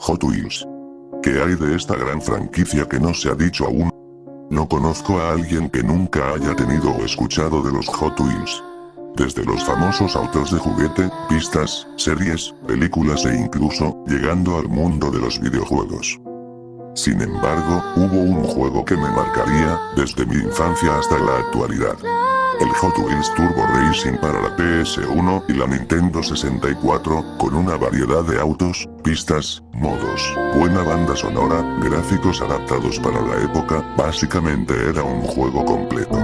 Hot Wheels. ¿Qué hay de esta gran franquicia que no se ha dicho aún? No conozco a alguien que nunca haya tenido o escuchado de los Hot Wheels. Desde los famosos autos de juguete, pistas, series, películas e incluso, llegando al mundo de los videojuegos. Sin embargo, hubo un juego que me marcaría, desde mi infancia hasta la actualidad. El Hot Wheels Turbo Racing para la PS1 y la Nintendo 64, con una variedad de autos, pistas, modos, buena banda sonora, gráficos adaptados para la época, básicamente era un juego completo.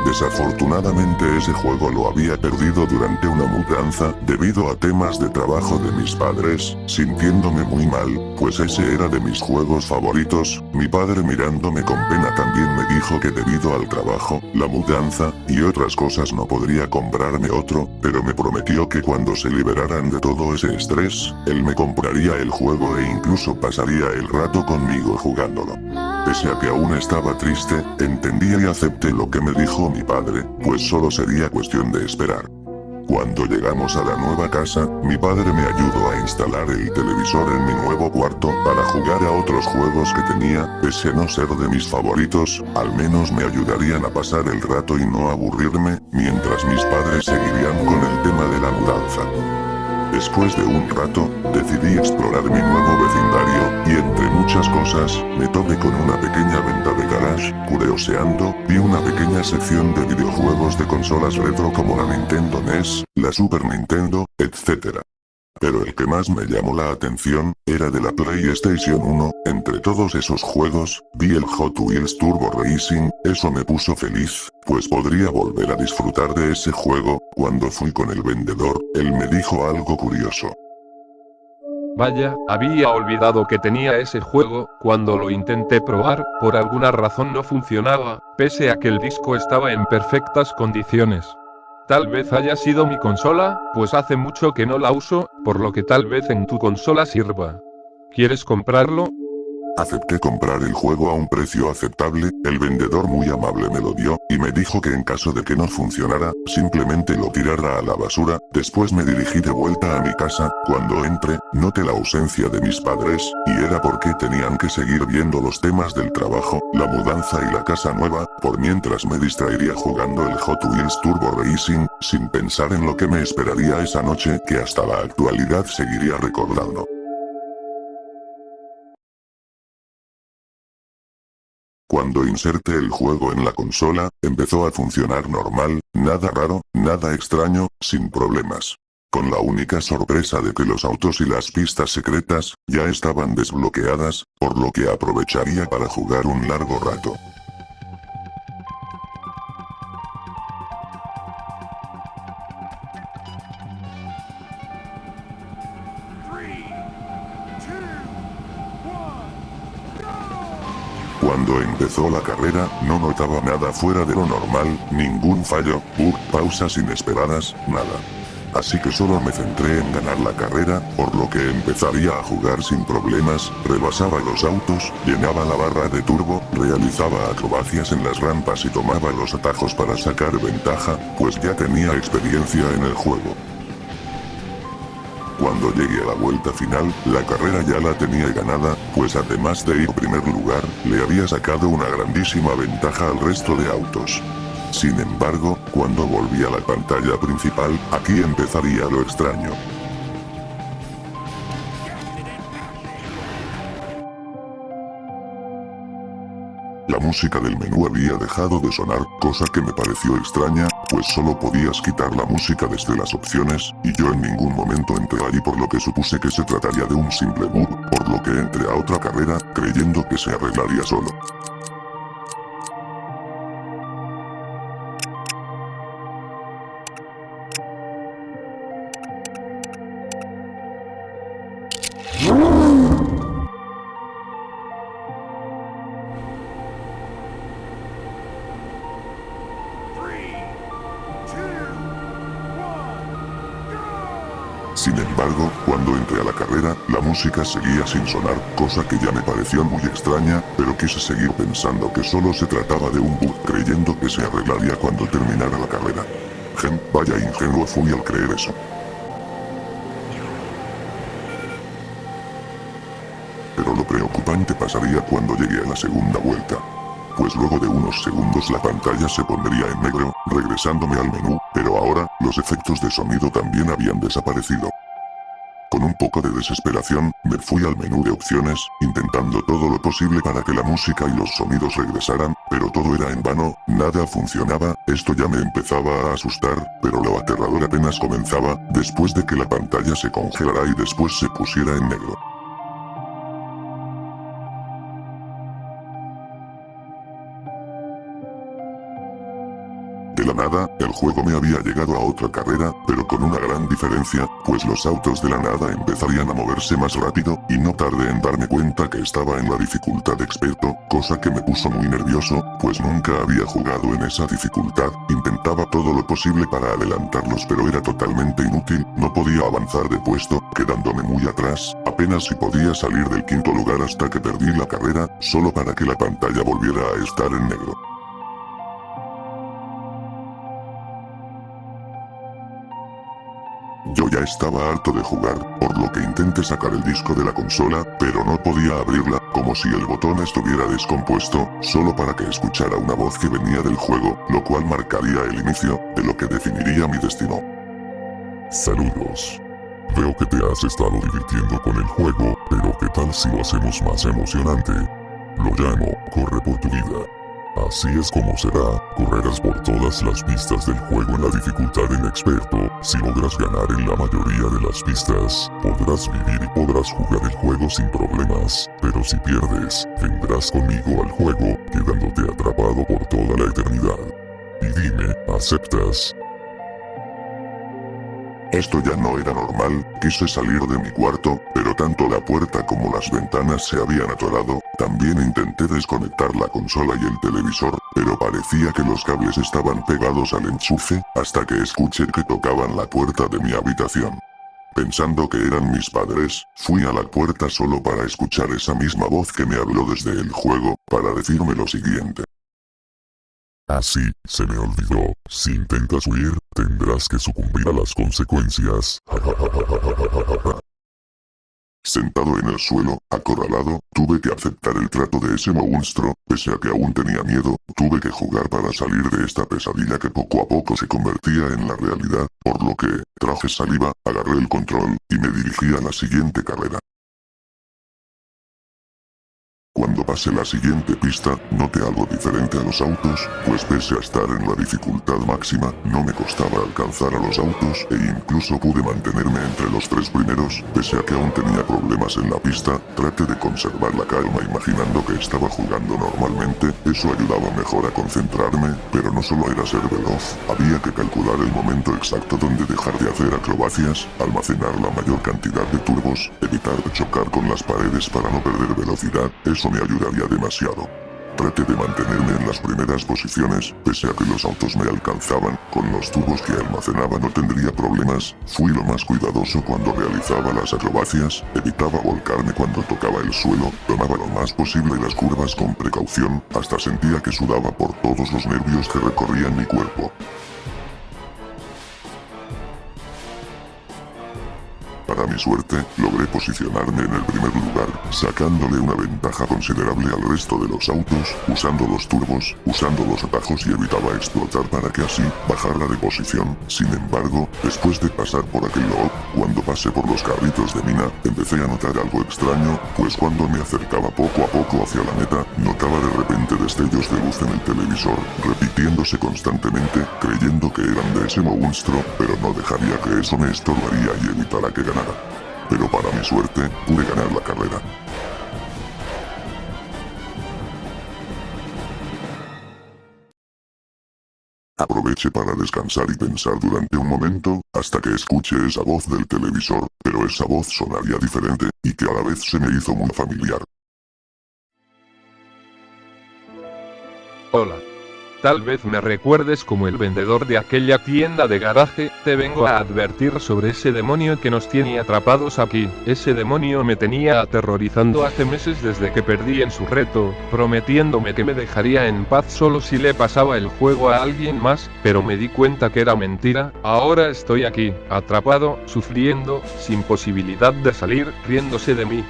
Desafortunadamente ese juego lo había perdido durante una mudanza, debido a temas de trabajo de mis padres, sintiéndome muy mal, pues ese era de mis juegos favoritos. Mi padre, mirándome con pena, también me dijo que debido al trabajo, la mudanza, y otras cosas no podría comprarme otro, pero me prometió que cuando se liberaran de todo ese estrés, él me compraría el juego e incluso pasaría el rato conmigo jugándolo. Pese a que aún estaba triste, entendí y acepté lo que me dijo mi padre, pues solo sería cuestión de esperar. Cuando llegamos a la nueva casa, mi padre me ayudó a instalar el televisor en mi nuevo cuarto para jugar a otros juegos que tenía, pese a no ser de mis favoritos, al menos me ayudarían a pasar el rato y no aburrirme, mientras mis padres seguirían con el tema de la mudanza. Después de un rato, decidí explorar mi nuevo vecindario, y entre muchas cosas, me topé con una pequeña venta de garage. Curioseando, vi una pequeña sección de videojuegos de consolas retro como la Nintendo NES, la Super Nintendo, etc. Pero el que más me llamó la atención, era de la PlayStation 1, entre todos esos juegos, vi el Hot Wheels Turbo Racing, eso me puso feliz, pues podría volver a disfrutar de ese juego. Cuando fui con el vendedor, él me dijo algo curioso. Vaya, había olvidado que tenía ese juego. Cuando lo intenté probar, por alguna razón no funcionaba, pese a que el disco estaba en perfectas condiciones. Tal vez haya sido mi consola, pues hace mucho que no la uso, por lo que tal vez en tu consola sirva. ¿Quieres comprarlo? Acepté comprar el juego a un precio aceptable, el vendedor muy amable me lo dio, y me dijo que en caso de que no funcionara, simplemente lo tirara a la basura. Después me dirigí de vuelta a mi casa. Cuando entré, noté la ausencia de mis padres, y era porque tenían que seguir viendo los temas del trabajo, la mudanza y la casa nueva, por mientras me distraería jugando el Hot Wheels Turbo Racing, sin pensar en lo que me esperaría esa noche, que hasta la actualidad seguiría recordando. Cuando inserté el juego en la consola, empezó a funcionar normal, nada raro, nada extraño, sin problemas. Con la única sorpresa de que los autos y las pistas secretas, ya estaban desbloqueadas, por lo que aprovecharía para jugar un largo rato. Cuando empezó la carrera, no notaba nada fuera de lo normal, ningún fallo, bug, pausas inesperadas, nada. Así que solo me centré en ganar la carrera, por lo que empezaría a jugar sin problemas, rebasaba los autos, llenaba la barra de turbo, realizaba acrobacias en las rampas y tomaba los atajos para sacar ventaja, pues ya tenía experiencia en el juego. Cuando llegué a la vuelta final, la carrera ya la tenía ganada, pues además de ir primer lugar, le había sacado una grandísima ventaja al resto de autos. Sin embargo, cuando volví a la pantalla principal, aquí empezaría lo extraño. La música del menú había dejado de sonar, cosa que me pareció extraña, pues solo podías quitar la música desde las opciones, y yo en ningún momento entré allí, por lo que supuse que se trataría de un simple bug, por lo que entré a otra carrera, creyendo que se arreglaría solo. Sin embargo, cuando entré a la carrera, la música seguía sin sonar, cosa que ya me pareció muy extraña, pero quise seguir pensando que solo se trataba de un bug, creyendo que se arreglaría cuando terminara la carrera. Vaya ingenuo fui al creer eso. pero lo preocupante pasaría cuando llegue a la segunda vuelta. Pues luego de unos segundos la pantalla se pondría en negro, regresándome al menú, pero ahora, los efectos de sonido también habían desaparecido. Con un poco de desesperación, me fui al menú de opciones, intentando todo lo posible para que la música y los sonidos regresaran, pero todo era en vano, nada funcionaba, esto ya me empezaba a asustar, pero lo aterrador apenas comenzaba, después de que la pantalla se congelara y después se pusiera en negro. De la nada, el juego me había llegado a otra carrera, pero con una gran diferencia, pues los autos de la nada empezarían a moverse más rápido, y no tardé en darme cuenta que estaba en la dificultad experto, cosa que me puso muy nervioso, pues nunca había jugado en esa dificultad, intentaba todo lo posible para adelantarlos pero era totalmente inútil, no podía avanzar de puesto, quedándome muy atrás, apenas si podía salir del quinto lugar hasta que perdí la carrera, solo para que la pantalla volviera a estar en negro. Yo ya estaba harto de jugar, por lo que intenté sacar el disco de la consola, pero no podía abrirla, como si el botón estuviera descompuesto, solo para que escuchara una voz que venía del juego, lo cual marcaría el inicio, de lo que definiría mi destino. Saludos. Veo que te has estado divirtiendo con el juego, pero ¿qué tal si lo hacemos más emocionante? Lo llamo, corre por tu vida. Así es como será, correrás por todas las pistas del juego en la dificultad en experto, si logras ganar en la mayoría de las pistas, podrás vivir y podrás jugar el juego sin problemas, pero si pierdes, vendrás conmigo al juego, quedándote atrapado por toda la eternidad. Y dime, ¿aceptas? Esto ya no era normal, quise salir de mi cuarto, pero tanto la puerta como las ventanas se habían atorado, también intenté desconectar la consola y el televisor, pero parecía que los cables estaban pegados al enchufe, hasta que escuché que tocaban la puerta de mi habitación. Pensando que eran mis padres, fui a la puerta solo para escuchar esa misma voz que me habló desde el juego, para decirme lo siguiente. Así, se me olvidó, si intentas huir, tendrás que sucumbir a las consecuencias. Sentado en el suelo, acorralado, tuve que aceptar el trato de ese monstruo, pese a que aún tenía miedo, tuve que jugar para salir de esta pesadilla que poco a poco se convertía en la realidad, por lo que, traje saliva, agarré el control, y me dirigí a la siguiente carrera. Cuando pasé la siguiente pista, noté algo diferente a los autos, pues pese a estar en la dificultad máxima, no me costaba alcanzar a los autos e incluso pude mantenerme entre los 3 primeros, pese a que aún tenía problemas en la pista, traté de conservar la calma imaginando que estaba jugando normalmente, eso ayudaba mejor a concentrarme, pero no solo era ser veloz, había que calcular el momento exacto donde dejar de hacer acrobacias, almacenar la mayor cantidad de turbos, evitar chocar con las paredes para no perder velocidad, eso me ayudaría demasiado. Traté de mantenerme en las primeras posiciones, pese a que los autos me alcanzaban, con los tubos que almacenaba no tendría problemas, fui lo más cuidadoso cuando realizaba las acrobacias, evitaba volcarme cuando tocaba el suelo, tomaba lo más posible las curvas con precaución, hasta sentía que sudaba por todos los nervios que recorrían mi cuerpo. Para mi suerte, logré posicionarme en el primer lugar, sacándole una ventaja considerable al resto de los autos, usando los turbos, usando los atajos y evitaba explotar para que así, bajara de posición. Sin embargo, después de pasar por aquel loop, cuando pasé por los carritos de mina, empecé a notar algo extraño, pues cuando me acercaba poco a poco hacia la meta, notaba de repente destellos de luz en el televisor, repitiéndose constantemente, creyendo que eran de ese monstruo, pero no dejaría que eso me estorbaría y evitara que ganara. Pero para mi suerte, pude ganar la carrera. Aproveché para descansar y pensar durante un momento, hasta que escuché esa voz del televisor, pero esa voz sonaría diferente, y que a la vez se me hizo muy familiar. Hola. Tal vez me recuerdes como el vendedor de aquella tienda de garaje, te vengo a advertir sobre ese demonio que nos tiene atrapados aquí. Ese demonio me tenía aterrorizando hace meses desde que perdí en su reto, prometiéndome que me dejaría en paz solo si le pasaba el juego a alguien más, pero me di cuenta que era mentira. Ahora estoy aquí, atrapado, sufriendo, sin posibilidad de salir, riéndose de mí.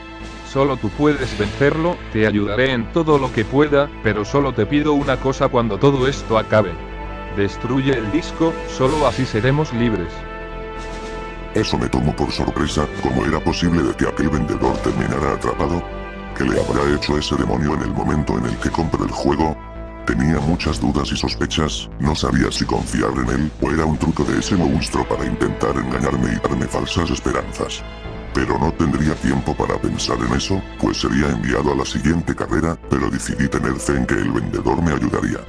solo tú puedes vencerlo, te ayudaré en todo lo que pueda, pero solo te pido una cosa cuando todo esto acabe. Destruye el disco, solo así seremos libres. Eso me tomó por sorpresa. ¿Cómo era posible de que aquel vendedor terminara atrapado? ¿Qué le habrá hecho ese demonio en el momento en el que compré el juego? Tenía muchas dudas y sospechas, no sabía si confiar en él, o era un truco de ese monstruo para intentar engañarme y darme falsas esperanzas. Pero no tendría tiempo para pensar en eso, pues sería enviado a la siguiente carrera, pero decidí tener fe en que el vendedor me ayudaría.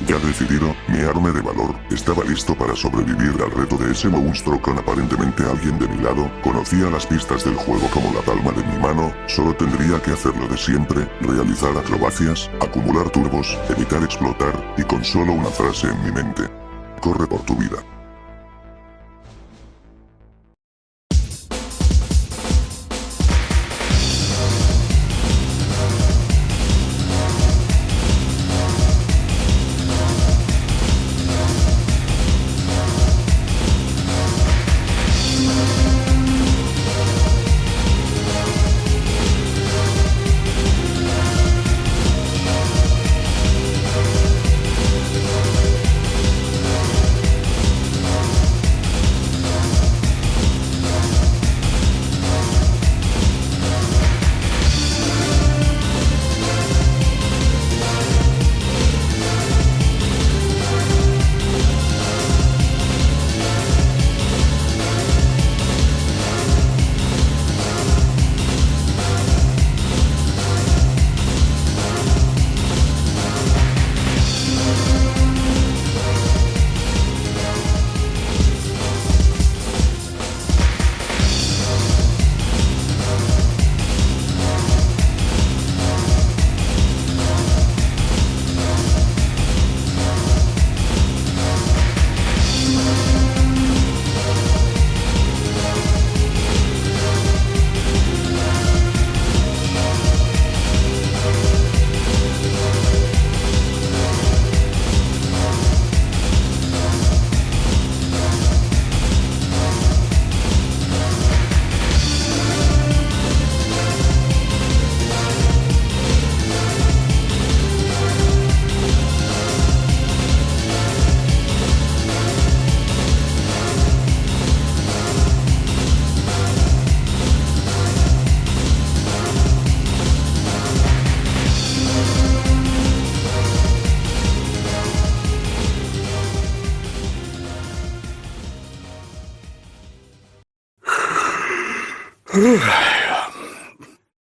Ya decidido, me armé de valor, estaba listo para sobrevivir al reto de ese monstruo con aparentemente alguien de mi lado, conocía las pistas del juego como la palma de mi mano, solo tendría que hacer lo de siempre, realizar acrobacias, acumular turbos, evitar explotar, y con solo una frase en mi mente. Corre por tu vida.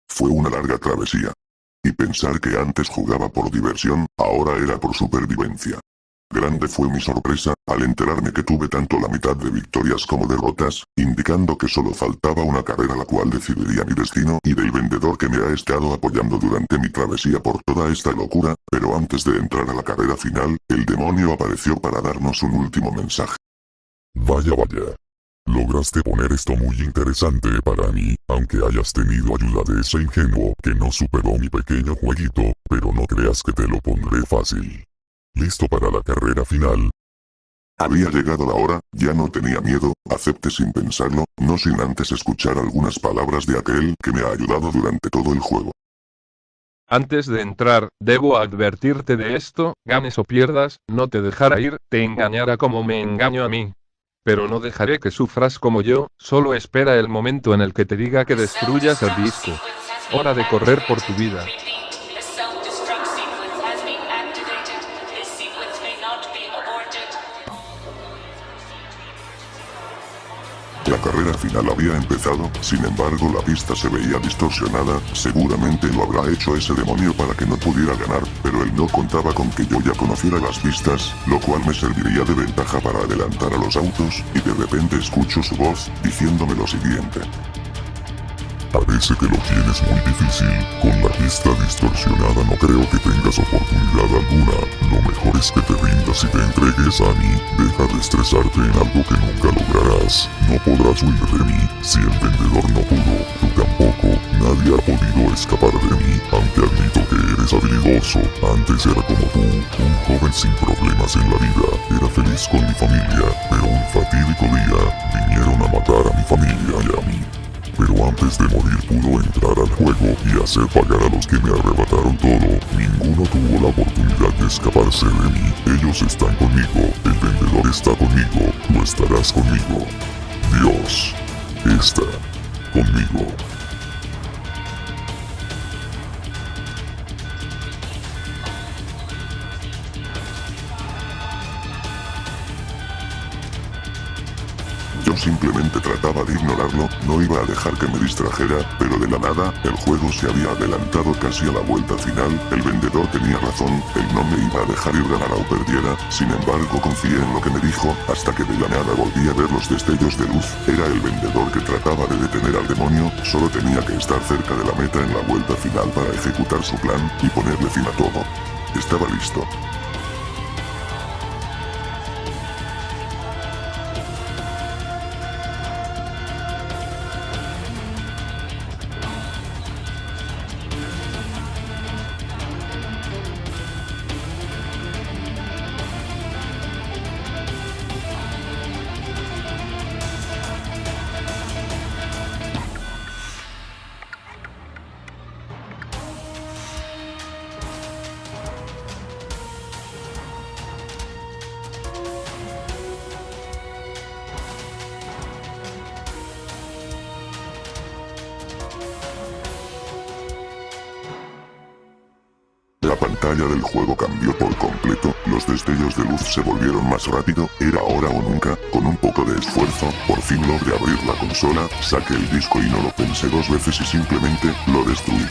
Fue una larga travesía. Y pensar que antes jugaba por diversión, ahora era por supervivencia. Grande fue mi sorpresa, al enterarme que tuve tanto la mitad de victorias como derrotas, indicando que solo faltaba una carrera la cual decidiría mi destino, y del vendedor que me ha estado apoyando durante mi travesía por toda esta locura, pero antes de entrar a la carrera final, el demonio apareció para darnos un último mensaje. Vaya. Lograste poner esto muy interesante para mí, aunque hayas tenido ayuda de ese ingenuo que no superó mi pequeño jueguito, pero no creas que te lo pondré fácil. ¿Listo para la carrera final? Había llegado la hora, ya no tenía miedo, acepté sin pensarlo, no sin antes escuchar algunas palabras de aquel que me ha ayudado durante todo el juego. Antes de entrar, debo advertirte de esto, ganes o pierdas, no te dejará ir, te engañará como me engaño a mí. Pero no dejaré que sufras como yo, solo espera el momento en el que te diga que destruyas el disco. Hora de correr por tu vida. La carrera final había empezado, sin embargo la pista se veía distorsionada, seguramente lo habrá hecho ese demonio para que no pudiera ganar, pero él no contaba con que yo ya conociera las pistas, lo cual me serviría de ventaja para adelantar a los autos, y de repente escucho su voz, diciéndome lo siguiente. Parece que lo tienes muy difícil, con la pista distorsionada no creo que tengas oportunidad alguna, lo mejor es que te rindas y te entregues a mí, deja de estresarte en algo que nunca lograrás, no podrás huir de mí, si el vendedor no pudo, tú tampoco, nadie ha podido escapar de mí, aunque admito que eres eres habilidoso. Antes era como tú, un joven sin problemas en la vida. Era feliz con mi familia, pero un fatídico día vinieron a matar a mi familia y a mí. Pero antes de morir pudo entrar al juego y hacer pagar a los que me arrebataron todo. Ninguno tuvo la oportunidad de escaparse de mí. Ellos están conmigo, el vendedor está conmigo, tú estarás conmigo. Dios está conmigo. Yo simplemente trataba de ignorarlo, no iba a dejar que me distrajera, pero de la nada, el juego se había adelantado casi a la vuelta final, el vendedor tenía razón, él no me iba a dejar ir ganara o perdiera, sin embargo confié en lo que me dijo, hasta que de la nada volví a ver los destellos de luz, era el vendedor que trataba de detener al demonio, solo tenía que estar cerca de la meta en la vuelta final para ejecutar su plan, y ponerle fin a todo. Estaba listo. La pantalla del juego cambió por completo, los destellos de luz se volvieron más rápido, era ahora o nunca, con un poco de esfuerzo, por fin logré abrir la consola, saqué el disco y no lo pensé dos veces y simplemente, lo destruí.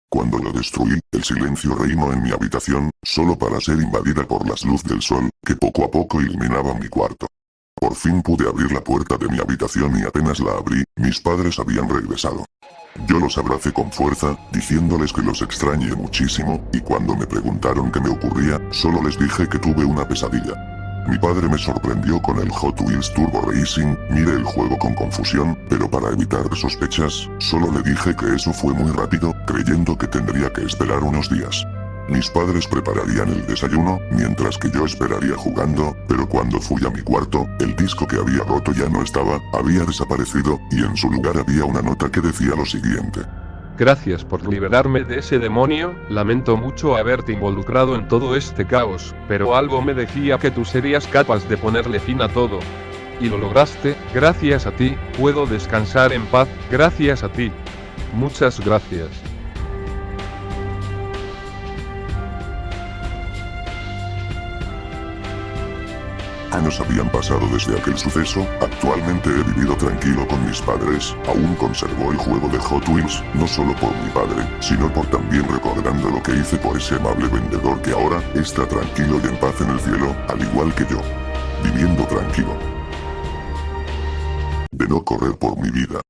Cuando lo destruí, el silencio reinó en mi habitación, solo para ser invadida por las luz del sol, que poco a poco iluminaba mi cuarto. Por fin pude abrir la puerta de mi habitación y apenas la abrí, mis padres habían regresado. Yo los abracé con fuerza, diciéndoles que los extrañé muchísimo, y cuando me preguntaron qué me ocurría, solo les dije que tuve una pesadilla. Mi padre me sorprendió con el Hot Wheels Turbo Racing, miré el juego con confusión, pero para evitar sospechas, solo le dije que eso fue muy rápido, creyendo que tendría que esperar unos días. Mis padres prepararían el desayuno, mientras que yo esperaría jugando, pero cuando fui a mi cuarto, el disco que había roto ya no estaba, había desaparecido, y en su lugar había una nota que decía lo siguiente. Gracias por liberarme de ese demonio, lamento mucho haberte involucrado en todo este caos, pero algo me decía que tú serías capaz de ponerle fin a todo. Y lo lograste, gracias a ti, puedo descansar en paz, gracias a ti. Muchas gracias. Años habían pasado desde aquel suceso, actualmente he vivido tranquilo con mis padres, aún conservo el juego de Hot Wheels, no solo por mi padre, sino por también recordando lo que hice por ese amable vendedor que ahora está tranquilo y en paz en el cielo, al igual que yo. Viviendo tranquilo. De no correr por mi vida.